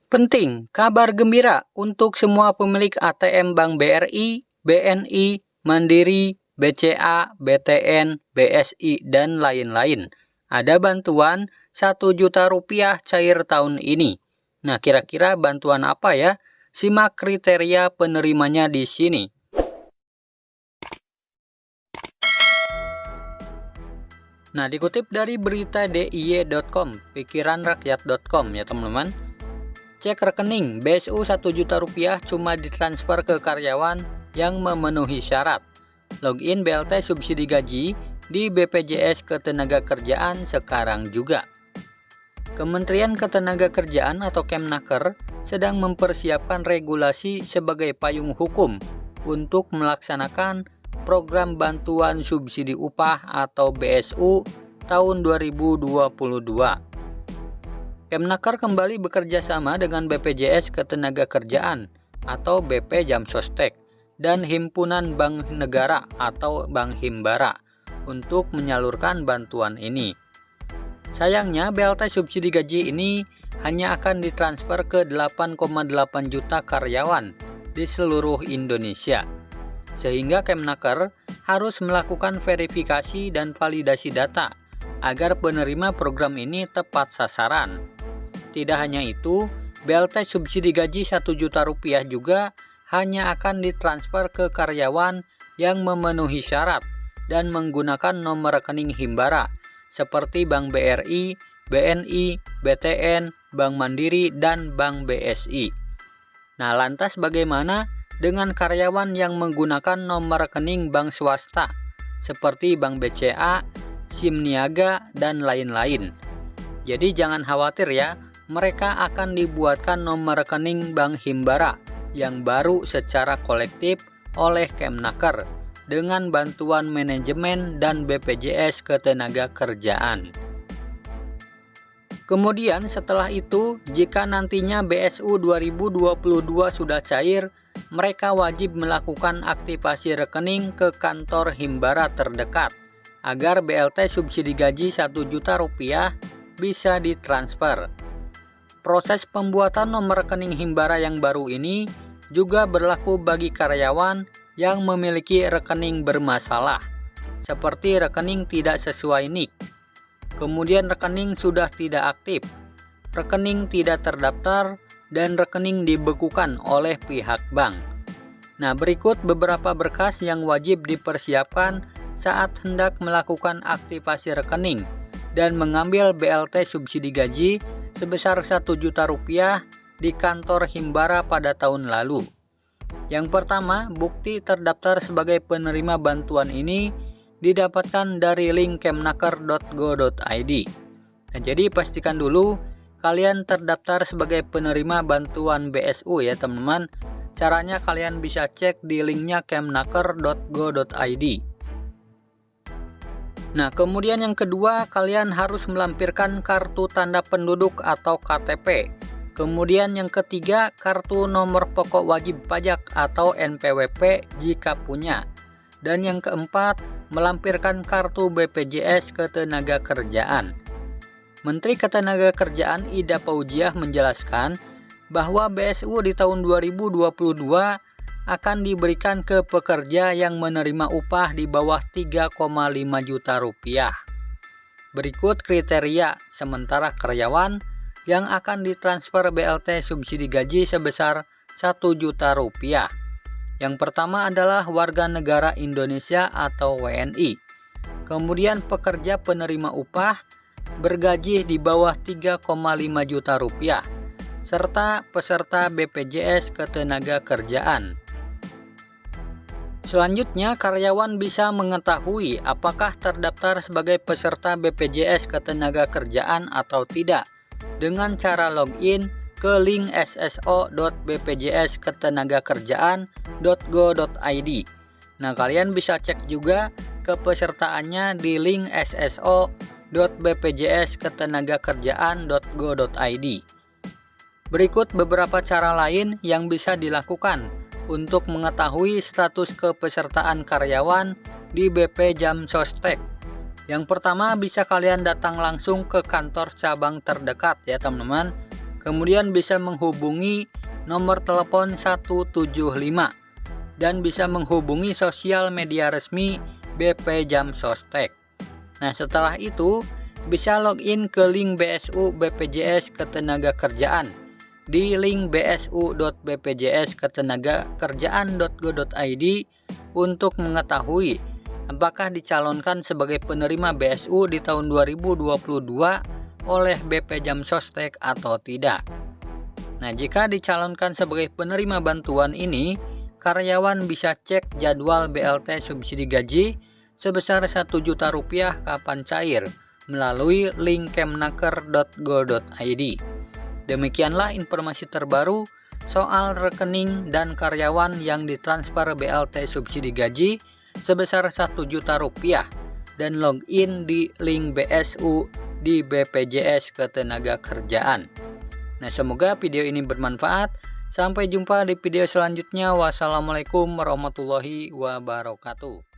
Penting, kabar gembira untuk semua pemilik ATM Bank BRI, BNI, Mandiri, BCA, BTN, BSI, dan lain-lain. Ada bantuan 1 juta rupiah cair tahun ini. Nah, kira-kira bantuan apa ya? Simak kriteria penerimanya di sini. Nah, dikutip dari berita diy.com, pikiranrakyat.com ya teman-teman. Cek rekening BSU 1 juta rupiah cuma ditransfer ke karyawan yang memenuhi syarat. Login BLT subsidi gaji di BPJS Ketenagakerjaan sekarang juga. Kementerian Ketenagakerjaan atau Kemnaker sedang mempersiapkan regulasi sebagai payung hukum untuk melaksanakan program bantuan subsidi upah atau BSU tahun 2022. Kemnaker kembali bekerja sama dengan BPJS Ketenagakerjaan atau BP Jamsostek dan Himpunan Bank Negara atau Bank Himbara untuk menyalurkan bantuan ini. Sayangnya BLT subsidi gaji ini hanya akan ditransfer ke 8,8 juta karyawan di seluruh Indonesia. Sehingga Kemnaker harus melakukan verifikasi dan validasi data agar penerima program ini tepat sasaran. Tidak hanya itu, BLT subsidi gaji 1 juta rupiah juga hanya akan ditransfer ke karyawan yang memenuhi syarat dan menggunakan nomor rekening Himbara seperti Bank BRI, BNI, BTN, Bank Mandiri, dan Bank BSI. Nah, lantas bagaimana dengan karyawan yang menggunakan nomor rekening bank swasta seperti Bank BCA, SIM Niaga, dan lain-lain? Jadi jangan khawatir ya, mereka akan dibuatkan nomor rekening Bank Himbara yang baru secara kolektif oleh Kemnaker dengan bantuan manajemen dan BPJS Ketenagakerjaan. Kemudian setelah itu, jika nantinya BSU 2022 sudah cair, mereka wajib melakukan aktivasi rekening ke kantor Himbara terdekat agar BLT subsidi gaji 1 juta rupiah bisa ditransfer. Proses pembuatan nomor rekening Himbara yang baru ini juga berlaku bagi karyawan yang memiliki rekening bermasalah, seperti rekening tidak sesuai NIK, kemudian rekening sudah tidak aktif, rekening tidak terdaftar, dan rekening dibekukan oleh pihak bank. Nah, berikut beberapa berkas yang wajib dipersiapkan saat hendak melakukan aktivasi rekening dan mengambil BLT subsidi gaji sebesar 1 juta rupiah di kantor Himbara pada tahun lalu. Yang pertama, bukti terdaftar sebagai penerima bantuan ini didapatkan dari link kemnaker.go.id. Nah, jadi pastikan dulu kalian terdaftar sebagai penerima bantuan BSU ya teman-teman. Caranya kalian bisa cek di linknya kemnaker.go.id. Nah, kemudian yang kedua, kalian harus melampirkan kartu tanda penduduk atau KTP. Kemudian yang ketiga, kartu nomor pokok wajib pajak atau NPWP jika punya. Dan yang keempat, melampirkan kartu BPJS Ketenagakerjaan. Menteri Ketenagakerjaan Ida Fauziah menjelaskan bahwa BSU di tahun 2022 akan diberikan ke pekerja yang menerima upah di bawah 3,5 juta rupiah. Berikut kriteria sementara karyawan yang akan ditransfer BLT subsidi gaji sebesar 1 juta rupiah. Yang pertama adalah warga negara Indonesia atau WNI. Kemudian pekerja penerima upah bergaji di bawah 3,5 juta rupiah serta peserta BPJS Ketenagakerjaan. Selanjutnya, karyawan bisa mengetahui apakah terdaftar sebagai peserta BPJS Ketenagakerjaan atau tidak dengan cara login ke link sso.bpjsketenagakerjaan.go.id. Nah, kalian bisa cek juga kepesertaannya di link sso.bpjsketenagakerjaan.go.id. Berikut beberapa cara lain yang bisa dilakukan untuk mengetahui status kepesertaan karyawan di BP Jamsostek. Yang pertama, bisa kalian datang langsung ke kantor cabang terdekat ya teman-teman, Kemudian bisa menghubungi nomor telepon 175 dan bisa menghubungi sosial media resmi BP Jam Sostek. Nah, setelah itu bisa login ke link BSU BPJS Ketenagakerjaan di link bsu.bpjsketenagakerjaan.go.id untuk mengetahui apakah dicalonkan sebagai penerima BSU di tahun 2022 oleh BP Jam Sostek atau tidak. Nah, jika dicalonkan sebagai penerima bantuan ini, karyawan bisa cek jadwal BLT subsidi gaji sebesar Rp1 juta kapan cair melalui link kemnaker.go.id. Demikianlah informasi terbaru soal rekening dan karyawan yang ditransfer BLT subsidi gaji sebesar Rp1 juta dan login di link BSU di BPJS Ketenagakerjaan. Nah, semoga video ini bermanfaat. Sampai jumpa di video selanjutnya. Wassalamualaikum warahmatullahi wabarakatuh.